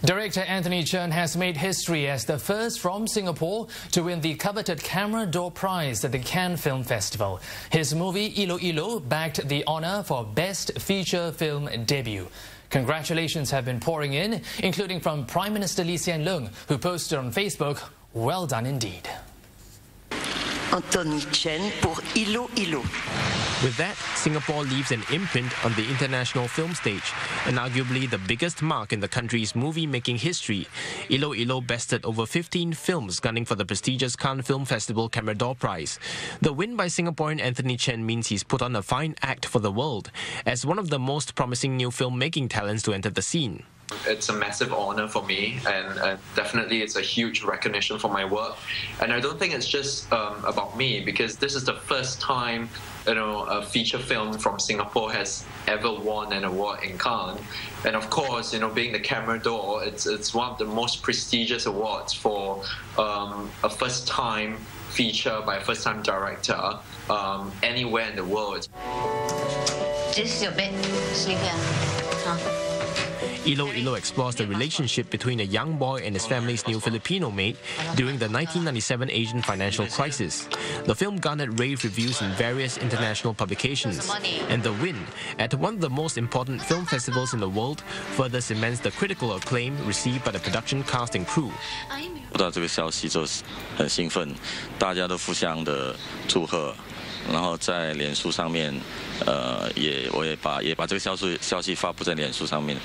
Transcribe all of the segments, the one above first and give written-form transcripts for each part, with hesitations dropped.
Director Anthony Chen has made history as the first from Singapore to win the coveted Camera d'Or Prize at the Cannes Film Festival. His movie Ilo Ilo bagged the honour for Best Feature Film Debut. Congratulations have been pouring in, including from Prime Minister Lee Hsien Loong, who posted on Facebook, "Well done indeed." Anthony Chen pour Ilo Ilo. With that, Singapore leaves an imprint on the international film stage, and arguably the biggest mark in the country's movie-making history. Ilo Ilo bested over 15 films gunning for the prestigious Cannes Film Festival Camera d'Or Prize. The win by Singaporean Anthony Chen means he's put on a fine act for the world, as one of the most promising new filmmaking talents to enter the scene. It's a massive honor for me, and definitely it's a huge recognition for my work. And I don't think it's just about me, because this is the first time a feature film from Singapore has ever won an award in Cannes. And of course, being the Camera d'Or, it's one of the most prestigious awards for a first-time feature by a first-time director anywhere in the world. This is your bed. Sleep here. Huh? Ilo Ilo explores the relationship between a young boy and his family's new Filipino maid during the 1997 Asian financial crisis. The film garnered rave reviews in various international publications, and the win at one of the most important film festivals in the world further cements the critical acclaim received by the production cast and crew. 收到这个消息就很兴奋，大家都互相的祝贺。 然后在脸书上面，我也把这个消息发布在脸书上面，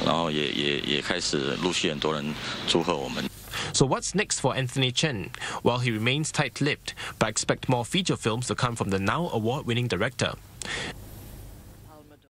然后也开始陆续很多人祝贺我们。 So what's next for Anthony Chen? Well, he remains tight-lipped, but expect more feature films to come from the now award-winning director.